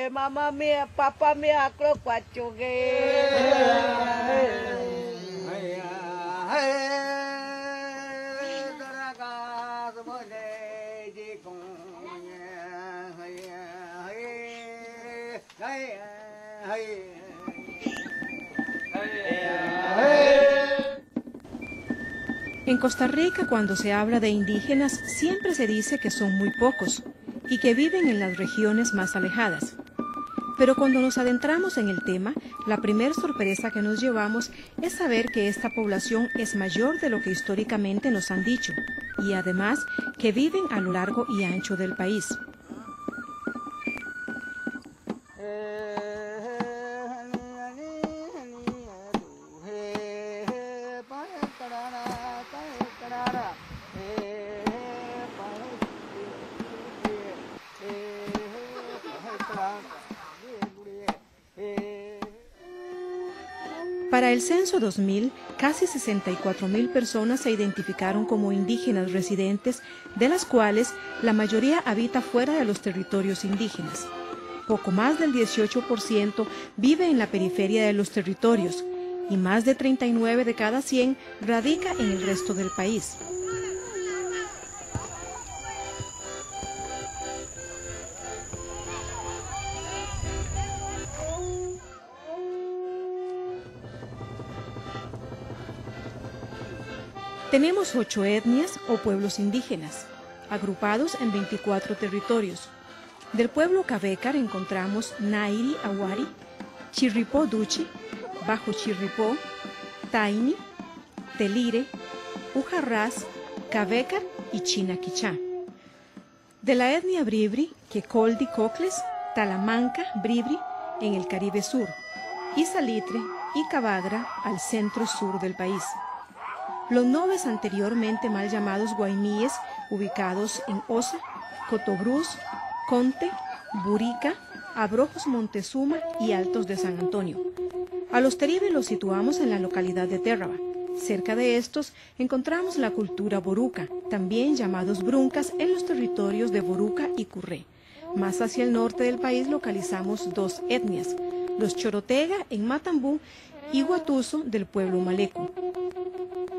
mamá mía, papá mía, En Costa Rica, cuando se habla de indígenas, siempre se dice que son muy pocos y que viven en las regiones más alejadas. Pero cuando nos adentramos en el tema, la primera sorpresa que nos llevamos es saber que esta población es mayor de lo que históricamente nos han dicho, y además que viven a lo largo y ancho del país. Para el censo 2000, casi 64.000 personas se identificaron como indígenas residentes, de las cuales la mayoría habita fuera de los territorios indígenas. Poco más del 18% vive en la periferia de los territorios y más de 39 de cada 100 radica en el resto del país. Tenemos 8 etnias o pueblos indígenas, agrupados en 24 territorios. Del pueblo Cavécar encontramos Nairi Awari, Chirripó Duchi, Bajo Chirripó, Taini, Telire, Ujarrás, Cavécar y Chinaquichá. De la etnia Bribri, Quecoldi Cocles, Talamanca, Bribri, en el Caribe Sur, y Salitre y Cabagra al centro-sur del país. Los noves anteriormente mal llamados guaymíes, ubicados en Osa, Cotobruz, Conte, Burica, Abrojos Montezuma y Altos de San Antonio. A los Teribe los situamos en la localidad de Térraba. Cerca de estos encontramos la cultura boruca, también llamados bruncas, en los territorios de Boruca y Curré. Más hacia el norte del país localizamos 2 etnias, los Chorotega en Matambú y Guatuso del pueblo Maleco.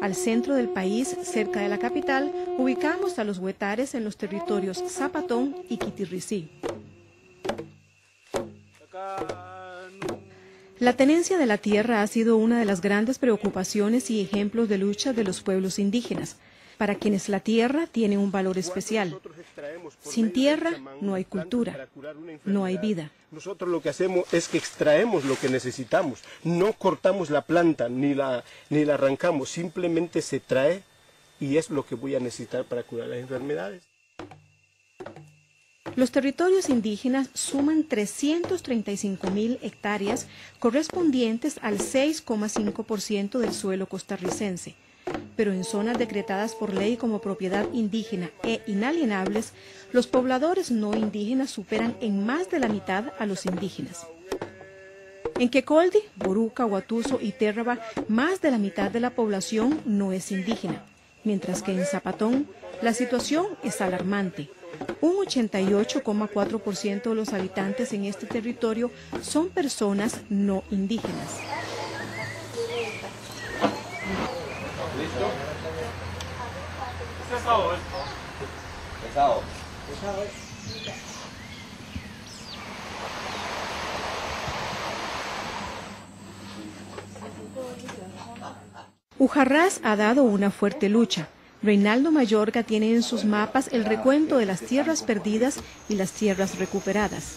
Al centro del país, cerca de la capital, ubicamos a los huetares en los territorios Zapatón y Quitirricí. La tenencia de la tierra ha sido una de las grandes preocupaciones y ejemplos de lucha de los pueblos indígenas, para quienes la tierra tiene un valor especial. Sin tierra no hay cultura, no hay vida. Nosotros lo que hacemos es que extraemos lo que necesitamos, no cortamos la planta ni la arrancamos, simplemente se trae y es lo que voy a necesitar para curar las enfermedades. Los territorios indígenas suman 335.000 hectáreas, correspondientes al 6,5% del suelo costarricense. Pero en zonas decretadas por ley como propiedad indígena e inalienables, los pobladores no indígenas superan en más de la mitad a los indígenas. En Quecoldi, Boruca, Guatuso y Térraba, más de la mitad de la población no es indígena, mientras que en Zapatón la situación es alarmante. Un 88,4% de los habitantes en este territorio son personas no indígenas. ¿Listo? Pesado, ¿eh? Pesado. Pesado, ¿eh? Ujarrás ha dado una fuerte lucha. Reinaldo Mayorga tiene en sus mapas el recuento de las tierras perdidas y las tierras recuperadas.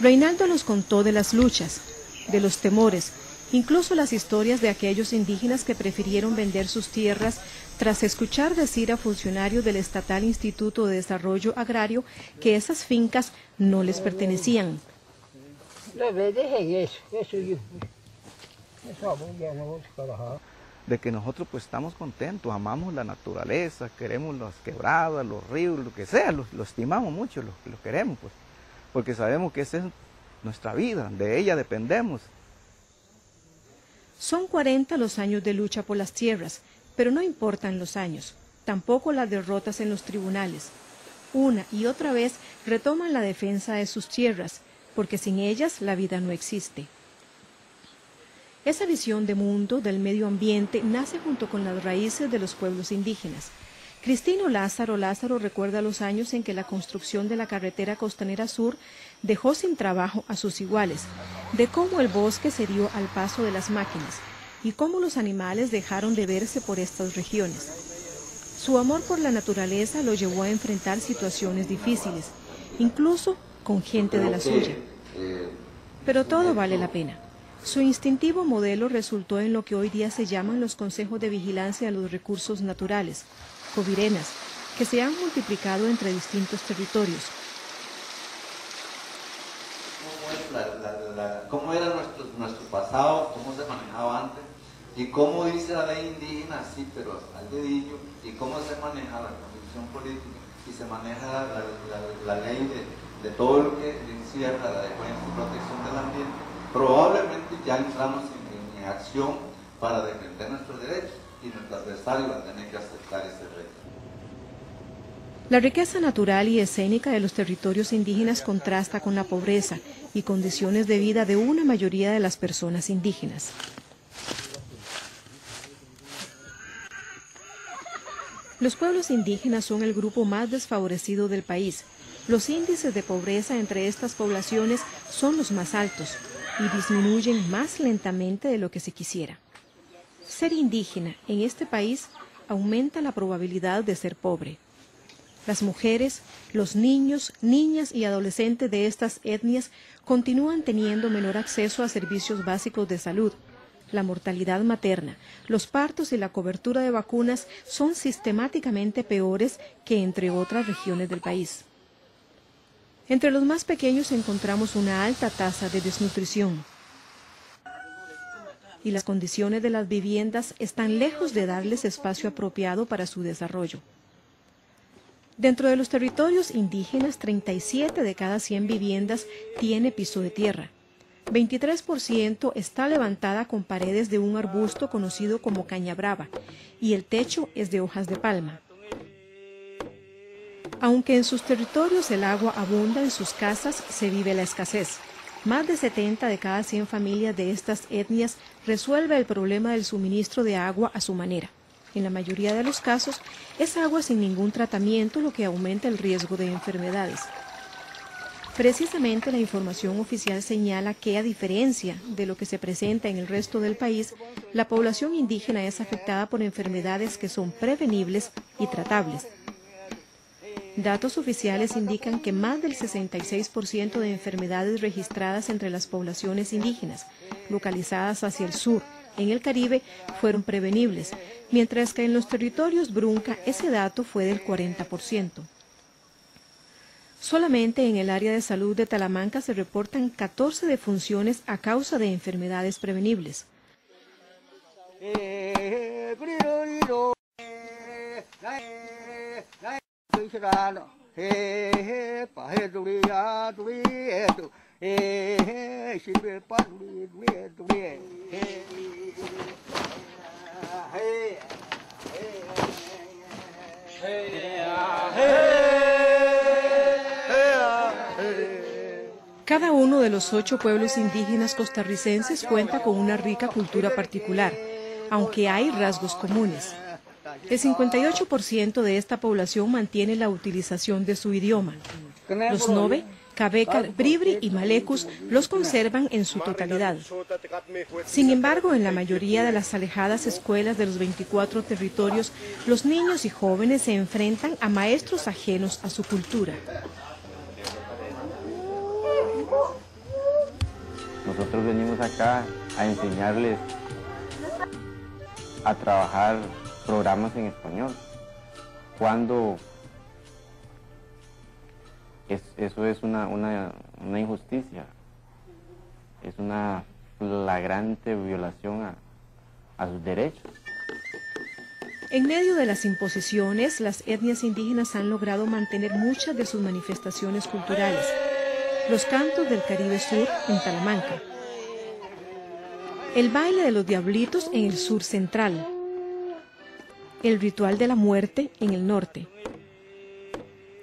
Reinaldo nos contó de las luchas, de los temores, incluso las historias de aquellos indígenas que prefirieron vender sus tierras tras escuchar decir a funcionarios del Estatal Instituto de Desarrollo Agrario que esas fincas no les pertenecían. De que nosotros pues estamos contentos, amamos la naturaleza, queremos las quebradas, los ríos, lo que sea, lo estimamos mucho, lo queremos pues, porque sabemos que esa es nuestra vida, de ella dependemos. Son 40 los años de lucha por las tierras, pero no importan los años, tampoco las derrotas en los tribunales. una y otra vez retoman la defensa de sus tierras, porque sin ellas la vida no existe. Esa visión de mundo del medio ambiente nace junto con las raíces de los pueblos indígenas. Cristino Lázaro recuerda los años en que la construcción de la carretera costanera sur dejó sin trabajo a sus iguales, de cómo el bosque se dio al paso de las máquinas y cómo los animales dejaron de verse por estas regiones. Su amor por la naturaleza lo llevó a enfrentar situaciones difíciles, incluso con gente de la suya. Pero todo vale la pena. Su instintivo modelo resultó en lo que hoy día se llaman los consejos de vigilancia de los recursos naturales, covirenas, que se han multiplicado entre distintos territorios. ¿Cómo era nuestro pasado? ¿Cómo se manejaba antes? ¿Y cómo dice la ley indígena? Sí, pero al dedillo. ¿Y cómo se maneja la constitución política? Y se maneja la ley de todo lo que encierra la defensa y protección del ambiente. Probablemente ya entramos en acción para defender nuestros derechos y nuestro adversario va a tener que aceptar ese reto. La riqueza natural y escénica de los territorios indígenas contrasta con la pobreza y condiciones de vida de una mayoría de las personas indígenas. Los pueblos indígenas son el grupo más desfavorecido del país. Los índices de pobreza entre estas poblaciones son los más altos y disminuyen más lentamente de lo que se quisiera. Ser indígena en este país aumenta la probabilidad de ser pobre. Las mujeres, los niños, niñas y adolescentes de estas etnias continúan teniendo menor acceso a servicios básicos de salud. La mortalidad materna, los partos y la cobertura de vacunas son sistemáticamente peores que entre otras regiones del país. Entre los más pequeños encontramos una alta tasa de desnutrición. Y las condiciones de las viviendas están lejos de darles espacio apropiado para su desarrollo. Dentro de los territorios indígenas, 37 de cada 100 viviendas tiene piso de tierra. 23% está levantada con paredes de un arbusto conocido como caña brava y el techo es de hojas de palma. Aunque en sus territorios el agua abunda, en sus casas se vive la escasez. Más de 70 de cada 100 familias de estas etnias resuelve el problema del suministro de agua a su manera. En la mayoría de los casos, es agua sin ningún tratamiento, lo que aumenta el riesgo de enfermedades. Precisamente la información oficial señala que, a diferencia de lo que se presenta en el resto del país, la población indígena es afectada por enfermedades que son prevenibles y tratables. Datos oficiales indican que más del 66% de enfermedades registradas entre las poblaciones indígenas, localizadas hacia el sur, en el Caribe, fueron prevenibles, mientras que en los territorios Brunca ese dato fue del 40%. Solamente en el área de salud de Talamanca se reportan 14 defunciones a causa de enfermedades prevenibles. Cada uno de los 8 pueblos indígenas costarricenses cuenta con una rica cultura particular, aunque hay rasgos comunes. El 58% de esta población mantiene la utilización de su idioma. Los Nove, Cabecar, Bribri y Malecus los conservan en su totalidad. Sin embargo, en la mayoría de las alejadas escuelas de los 24 territorios, los niños y jóvenes se enfrentan a maestros ajenos a su cultura. Nosotros venimos acá a enseñarles a trabajar programas en español, cuando eso es una injusticia, es una flagrante violación a sus derechos. En medio de las imposiciones, las etnias indígenas han logrado mantener muchas de sus manifestaciones culturales. Los cantos del Caribe Sur en Talamanca, el baile de los diablitos en el sur central, el ritual de la muerte en el norte,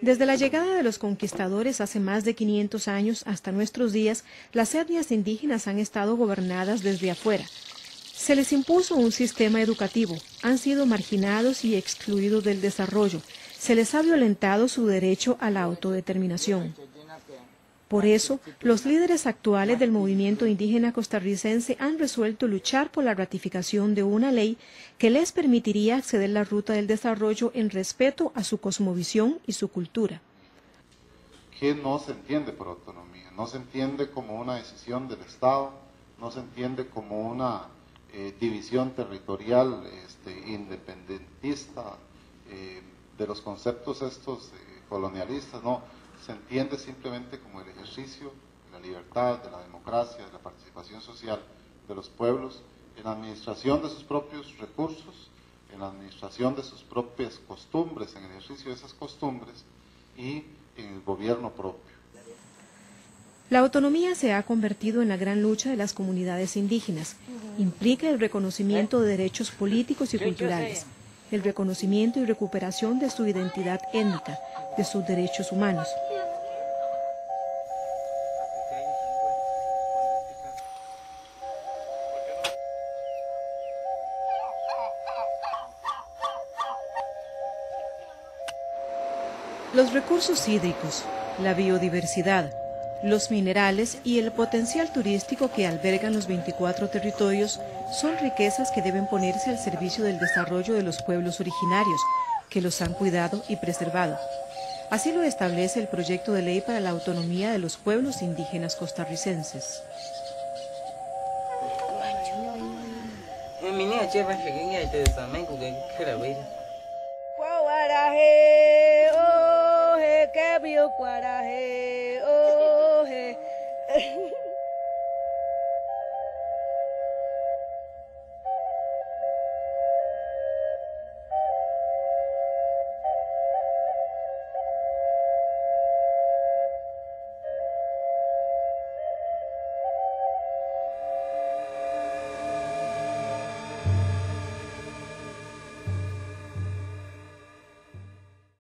Desde la llegada de los conquistadores hace más de 500 años hasta nuestros días, las etnias indígenas han estado gobernadas desde afuera. Se les impuso un sistema educativo, han sido marginados y excluidos del desarrollo, se les ha violentado su derecho a la autodeterminación. Por eso, los líderes actuales del movimiento indígena costarricense han resuelto luchar por la ratificación de una ley que les permitiría acceder a la ruta del desarrollo en respeto a su cosmovisión y su cultura. Que no se entiende por autonomía, no se entiende como una decisión del Estado, no se entiende como una división territorial independentista de los conceptos estos colonialistas, no. Se entiende simplemente como el ejercicio de la libertad, de la democracia, de la participación social de los pueblos en la administración de sus propios recursos, en la administración de sus propias costumbres, en el ejercicio de esas costumbres y en el gobierno propio. La autonomía se ha convertido en la gran lucha de las comunidades indígenas. Implica el reconocimiento de derechos políticos y culturales, el reconocimiento y recuperación de su identidad étnica, de sus derechos humanos. Los recursos hídricos, la biodiversidad, los minerales y el potencial turístico que albergan los 24 territorios son riquezas que deben ponerse al servicio del desarrollo de los pueblos originarios, que los han cuidado y preservado. Así lo establece el proyecto de ley para la autonomía de los pueblos indígenas costarricenses. Guaraje,